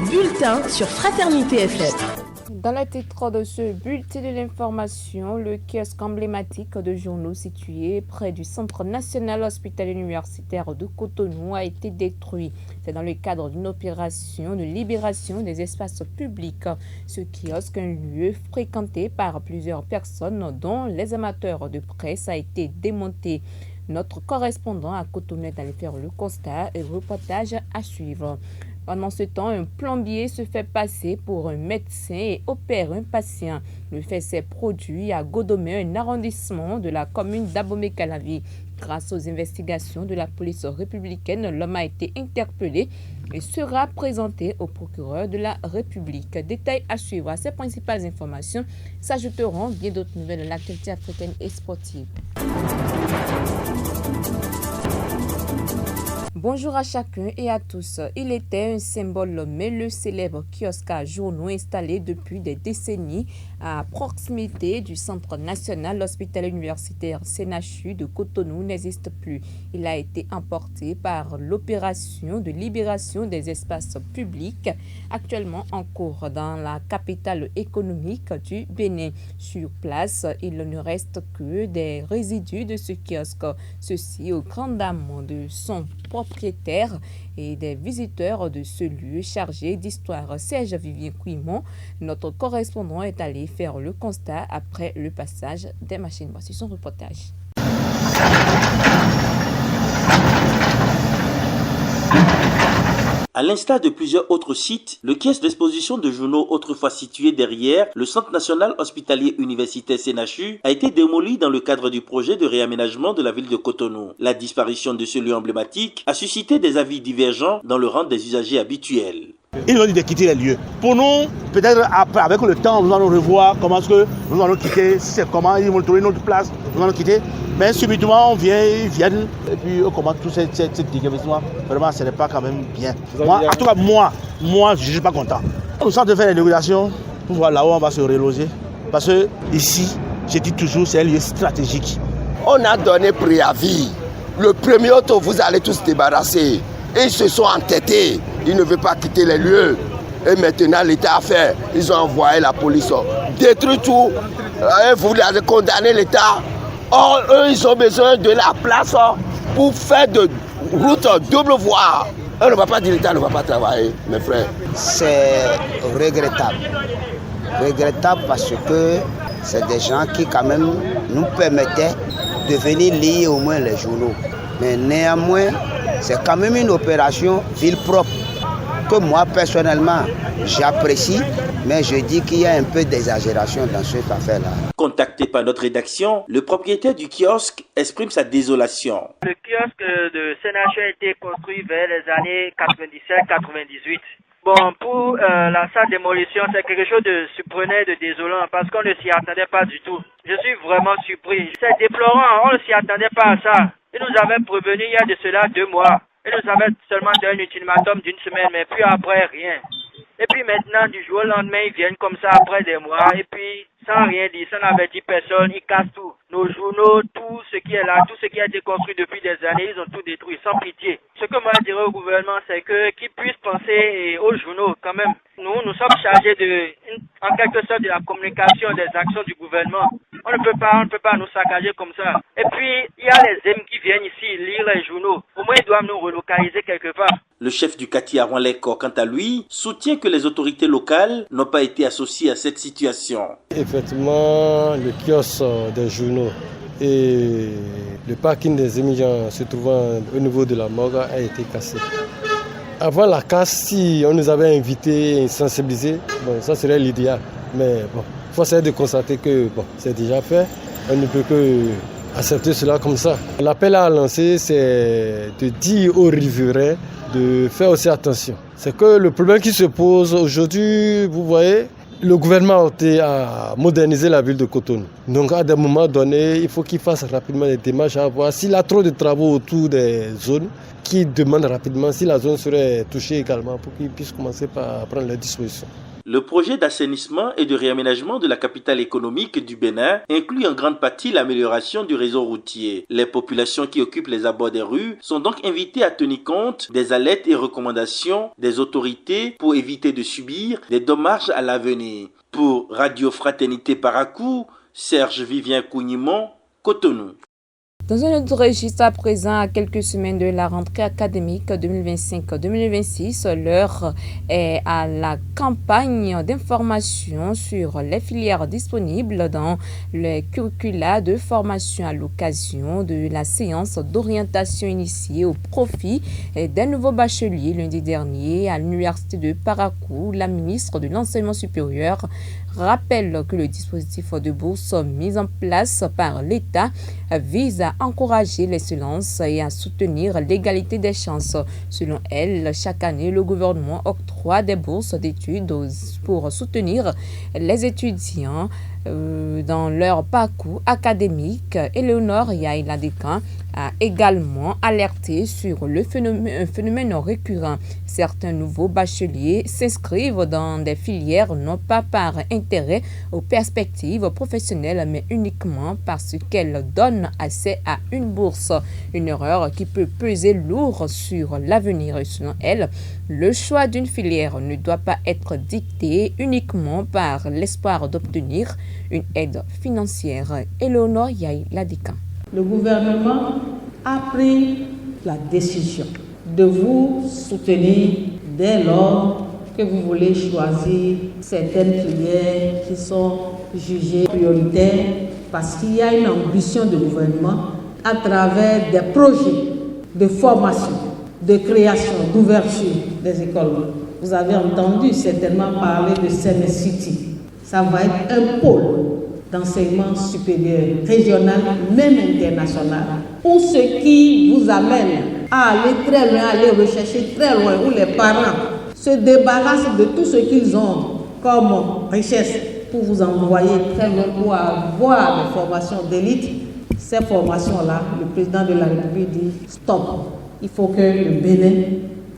bulletin sur Fraternité FM. Dans le titre de ce bulletin de l'information, le kiosque emblématique de journaux situé près du Centre national hospitalier universitaire de Cotonou a été détruit. C'est dans le cadre d'une opération de libération des espaces publics. Ce kiosque, un lieu fréquenté par plusieurs personnes, dont les amateurs de presse, a été démonté. Notre correspondant à Cotonou est allé faire le constat et reportage à suivre. Pendant ce temps, un plombier se fait passer pour un médecin et opère un patient. Le fait s'est produit à Godomé, un arrondissement de la commune d'Abomey-Calavi. Grâce aux investigations de la police républicaine, l'homme a été interpellé et sera présenté au procureur de la République. Détails à suivre. À ces principales informations s'ajouteront bien d'autres nouvelles de l'actualité africaine et sportive. Bonjour à chacun et à tous. Il était un symbole, mais le célèbre kiosque à journaux installé depuis des décennies à proximité du Centre national hospitalier universitaire CNHU de Cotonou n'existe plus. Il a été emporté par l'opération de libération des espaces publics actuellement en cours dans la capitale économique du Bénin. Sur place, il ne reste que des résidus de ce kiosque. Ceci au grand dam de son propriétaire et des visiteurs de ce lieu chargé d'histoire. Serge Vivien Couimont, notre correspondant, est allé faire le constat après le passage des machines. Voici son reportage. À l'instar de plusieurs autres sites, le kiosque d'exposition de journaux autrefois situé derrière le Centre national hospitalier universitaire CNHU a été démoli dans le cadre du projet de réaménagement de la ville de Cotonou. La disparition de ce lieu emblématique a suscité des avis divergents dans le rang des usagers habituels. Ils nous ont dit de quitter les lieux. Pour nous, peut-être après, avec le temps, nous allons revoir comment est-ce que nous allons quitter, c'est comment ils vont trouver notre place, nous allons quitter. Mais subitement, ils viennent et puis eux commencent tout cette déguisement. Vraiment, ce n'est pas quand même bien. Moi, en tout cas, moi, je ne suis pas content. Nous sommes de faire les négociations pour voir là où on va se reloger. Parce que ici, je dis toujours, c'est un lieu stratégique. On a donné préavis. Le premier autre, vous allez tous débarrasser. Et ils se sont entêtés. Ils ne veulent pas quitter les lieux. Et maintenant, l'État a fait. Ils ont envoyé la police. Détruit tout. Et vous avez condamné l'État. Or, eux, ils ont besoin de la place pour faire de route double voie. On ne va pas dire l'État ne va pas travailler, mes frères. C'est regrettable. Regrettable parce que c'est des gens qui, quand même, nous permettaient de venir lire au moins les journaux. Mais néanmoins, c'est quand même une opération ville propre que moi, personnellement, j'apprécie, mais je dis qu'il y a un peu d'exagération dans cette affaire-là. Contacté par notre rédaction, le propriétaire du kiosque exprime sa désolation. Le kiosque de CNHU a été construit vers les années 97-98. Bon, pour la salle démolition, c'est quelque chose de surprenant, de désolant, parce qu'on ne s'y attendait pas du tout. Je suis vraiment surpris. C'est déplorant, on ne s'y attendait pas à ça. Ils nous avaient prévenu il y a de cela 2 mois. Ils nous avaient seulement donné un ultimatum d'1 semaine, mais puis après, rien. Et puis maintenant, du jour au lendemain, ils viennent comme ça après des mois, et puis sans rien dire, sans avertir personne, ils cassent tout. Nos journaux, tout ce qui est là, tout ce qui a été construit depuis des années, ils ont tout détruit, sans pitié. Ce que moi je dirais au gouvernement, c'est qu'ils puissent penser aux journaux quand même. Nous sommes chargés en quelque sorte de la communication des actions du gouvernement. On ne peut pas nous saccager comme ça. Et puis, il y a les M qui viennent ici lire les journaux. Au moins, ils doivent nous relocaliser quelque part. Le chef du quartier Arouanlekor, quant à lui, soutient que les autorités locales n'ont pas été associées à cette situation. Effectivement, le kiosque des journaux et le parking des émigrants se trouvant au niveau de la morgue a été cassé. Avant la casse, si on nous avait invités et sensibilisés, bon, ça serait l'idéal. Mais bon, force est de constater que bon, c'est déjà fait. On ne peut que accepter cela comme ça. L'appel à lancer, c'est de dire aux riverains de faire aussi attention. C'est que le problème qui se pose aujourd'hui, vous voyez, le gouvernement a modernisé la ville de Cotonou. Donc à des moments donnés, il faut qu'il fasse rapidement des démarches à voir s'il a trop de travaux autour des zones, qu'il demande rapidement si la zone serait touchée également pour qu'il puisse commencer par prendre les dispositions. Le projet d'assainissement et de réaménagement de la capitale économique du Bénin inclut en grande partie l'amélioration du réseau routier. Les populations qui occupent les abords des rues sont donc invitées à tenir compte des alertes et recommandations des autorités pour éviter de subir des dommages à l'avenir. Pour Radio Fraternité Parakou, Serge Vivien Counimont, Cotonou. Dans un autre registre à présent, à quelques semaines de la rentrée académique 2025-2026, l'heure est à la campagne d'information sur les filières disponibles dans les curricula de formation à l'occasion de la séance d'orientation initiée au profit des nouveaux bacheliers lundi dernier à l'université de Parakou. La ministre de l'Enseignement supérieur rappelle que le dispositif de bourse mis en place par l'État vise à encourager l'excellence et à soutenir l'égalité des chances. Selon elle, chaque année, le gouvernement octroie des bourses d'études pour soutenir les étudiants dans leur parcours académique. Éléonore Yaïladekan a également alerté sur le phénomène récurrent. Certains nouveaux bacheliers s'inscrivent dans des filières non pas par intérêt aux perspectives professionnelles, mais uniquement parce qu'elles donnent accès à une bourse. Une erreur qui peut peser lourd sur l'avenir. Selon elle, le choix d'une filière ne doit pas être dicté uniquement par l'espoir d'obtenir une aide financière. Éléonore Yaïladekan. Le gouvernement a pris la décision de vous soutenir dès lors que vous voulez choisir certaines filières qui sont jugées prioritaires parce qu'il y a une ambition de gouvernement à travers des projets de formation, de création, d'ouverture des écoles. Vous avez entendu certainement parler de Seine City. Ça va être un pôle d'enseignement supérieur, régional, même international, où ce qui vous amène à aller très loin, à aller rechercher très loin, où les parents se débarrassent de tout ce qu'ils ont comme richesse pour vous envoyer très loin pour avoir des formations d'élite. Ces formations-là, le président de la République dit stop. Il faut que le Bénin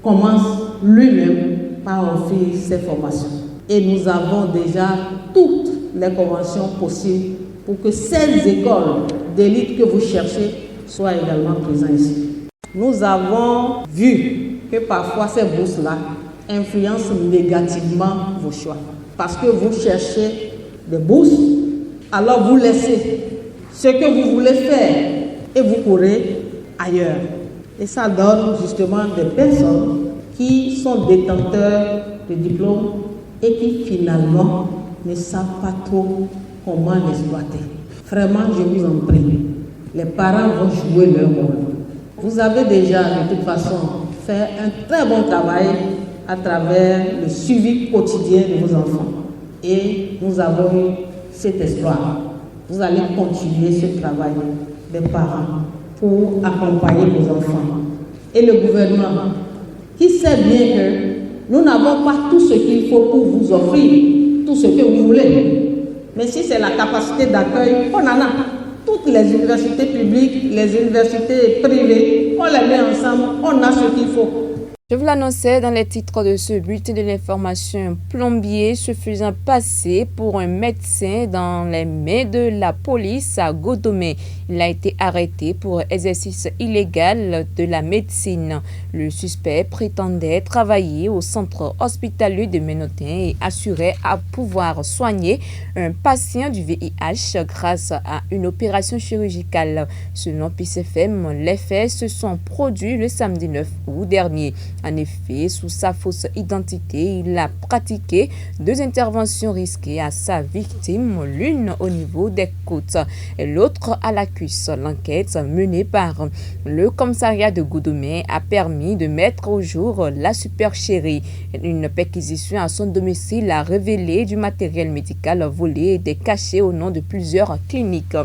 commence lui-même par offrir ces formations. Et nous avons déjà toutes les conventions possibles pour que ces écoles d'élite que vous cherchez soient également présentes ici. Nous avons vu que parfois ces bourses-là influencent négativement vos choix. Parce que vous cherchez des bourses, alors vous laissez ce que vous voulez faire et vous courez ailleurs. Et ça donne justement des personnes qui sont détenteurs de diplômes et qui finalement ne savent pas trop comment l'exploiter. Vraiment, je vous en prie, les parents vont jouer leur rôle. Vous avez déjà de toute façon fait un très bon travail à travers le suivi quotidien de vos enfants. Et nous avons eu cet espoir. Vous allez continuer ce travail des parents pour accompagner vos enfants. Et le gouvernement, qui sait bien que nous n'avons pas tout ce qu'il faut pour vous offrir tout ce que vous voulez. Mais si c'est la capacité d'accueil, on en a. Toutes les universités publiques, les universités privées, on les met ensemble, on a ce qu'il faut. Je vous l'annonçais dans les titres de ce bulletin de l'information. Un plombier se faisant passer pour un médecin dans les mains de la police à Godomé. Il a été arrêté pour exercice illégal de la médecine. Le suspect prétendait travailler au centre hospitalier de Ménotin et assurait à pouvoir soigner un patient du VIH grâce à une opération chirurgicale. Selon PICFM, les faits se sont produits le samedi 9 août dernier. En effet, sous sa fausse identité, il a pratiqué 2 interventions risquées à sa victime, l'une au niveau des côtes et l'autre à la cuisse. L'enquête menée par le commissariat de Godomé a permis de mettre au jour la supercherie. Une perquisition à son domicile a révélé du matériel médical volé et des cachets au nom de plusieurs cliniques.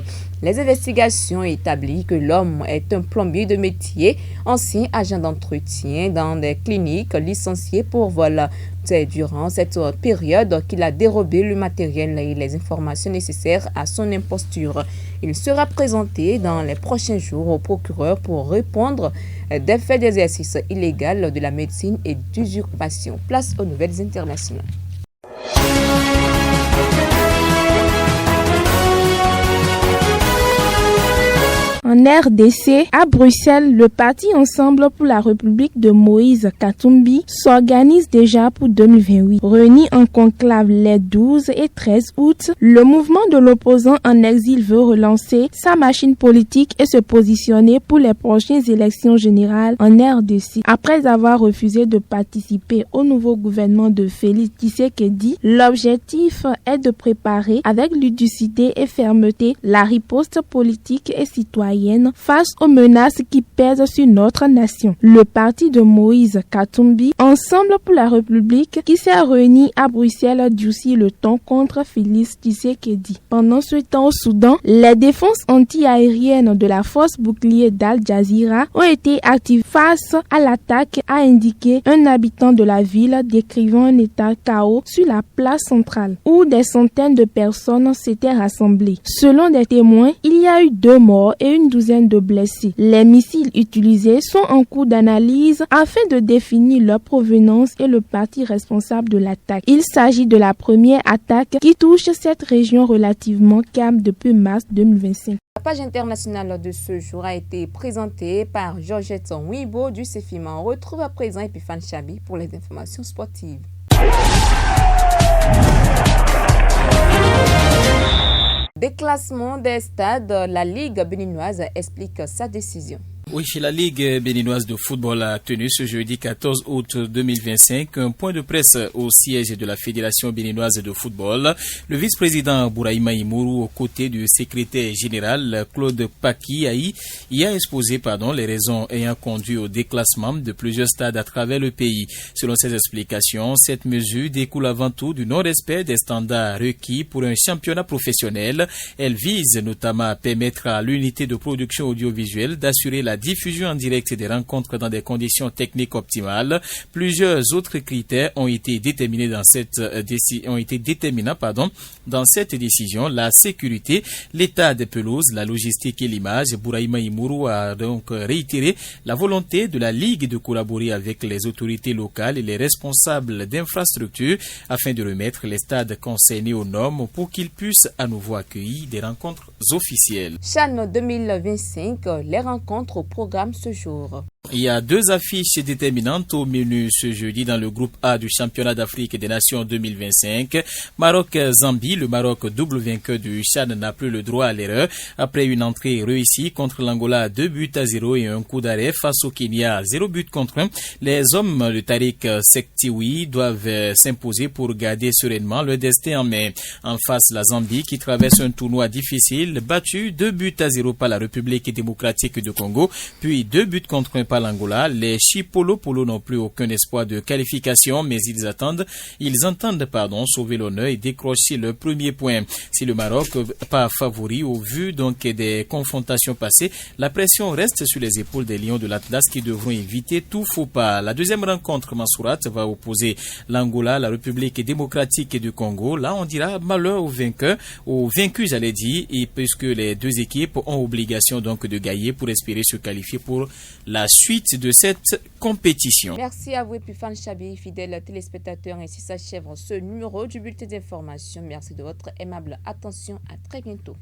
Les investigations établissent que l'homme est un plombier de métier, ancien agent d'entretien dans des cliniques licenciées pour vol. C'est durant cette période qu'il a dérobé le matériel et les informations nécessaires à son imposture. Il sera présenté dans les prochains jours au procureur pour répondre des faits d'exercice illégal de la médecine et d'usurpation. Place aux nouvelles internationales. En RDC, à Bruxelles, le parti Ensemble pour la République de Moïse Katumbi s'organise déjà pour 2028. Réuni en conclave les 12 et 13 août, le mouvement de l'opposant en exil veut relancer sa machine politique et se positionner pour les prochaines élections générales en RDC. Après avoir refusé de participer au nouveau gouvernement de Félix Tshisekedi, l'objectif est de préparer avec ludicité et fermeté la riposte politique et citoyenne face aux menaces qui pèsent sur notre nation. Le parti de Moïse Katumbi, Ensemble pour la République, qui s'est réuni à Bruxelles, durcit le ton contre Félix Tshisekedi. Pendant ce temps au Soudan, les défenses anti-aériennes de la force bouclier d'Al Jazeera ont été activées face à l'attaque, a indiqué un habitant de la ville décrivant un état chaos sur la place centrale où des centaines de personnes s'étaient rassemblées. Selon des témoins, il y a eu 2 morts et une douzaine de blessés. Les missiles utilisés sont en cours d'analyse afin de définir leur provenance et le parti responsable de l'attaque. Il s'agit de la première attaque qui touche cette région relativement calme depuis mars 2025. La page internationale de ce jour a été présentée par Georgette Wibo du CEFIMA. On retrouve à présent Epiphane Chabi pour les informations sportives. Déclassement des stades, la Ligue béninoise explique sa décision. Oui, la Ligue béninoise de football a tenu ce jeudi 14 août 2025 un point de presse au siège de la Fédération béninoise de football. Le vice-président Bouraïma Imourou, aux côtés du secrétaire général Claude Pakiaï, y a exposé les raisons ayant conduit au déclassement de plusieurs stades à travers le pays. Selon ses explications, cette mesure découle avant tout du non-respect des standards requis pour un championnat professionnel. Elle vise notamment à permettre à l'unité de production audiovisuelle d'assurer la diffusion en direct des rencontres dans des conditions techniques optimales. Plusieurs autres critères ont été déterminés dans cette décision. La sécurité, l'état des pelouses, la logistique et l'image. Bouraïma Imourou a donc réitéré la volonté de la Ligue de collaborer avec les autorités locales et les responsables d'infrastructures afin de remettre les stades concernés aux normes pour qu'ils puissent à nouveau accueillir des rencontres officielles. CHAN 2025, les rencontres au programme ce jour. Il y a 2 affiches déterminantes au menu ce jeudi dans le groupe A du championnat d'Afrique des Nations 2025. Maroc-Zambie, le Maroc double vainqueur du CHAN n'a plus le droit à l'erreur après une entrée réussie contre l'Angola 2-0 et un coup d'arrêt face au Kenya 0-1. Les hommes de Tariq Sektiwi doivent s'imposer pour garder sereinement le destin en main. En face, la Zambie qui traverse un tournoi difficile, battu 2-0 par la République démocratique du Congo, puis 2-1 par l'Angola. Les Chipolo n'ont plus aucun espoir de qualification, mais ils entendent sauver l'honneur et décrocher le premier point. Si le Maroc pas favori au vu des confrontations passées, la pression reste sur les épaules des Lions de l'Atlas qui devront éviter tout faux pas. La deuxième rencontre, Mansourat, va opposer l'Angola, la République démocratique du Congo. Là, on dira malheur aux vaincus, et puisque les 2 équipes ont obligation de gagner pour espérer se qualifier pour la suite de cette compétition. Merci à vous, Epiphane Chabi, fidèles téléspectateurs. Ainsi s'achève ce numéro du bulletin d'information. Merci de votre aimable attention. À très bientôt.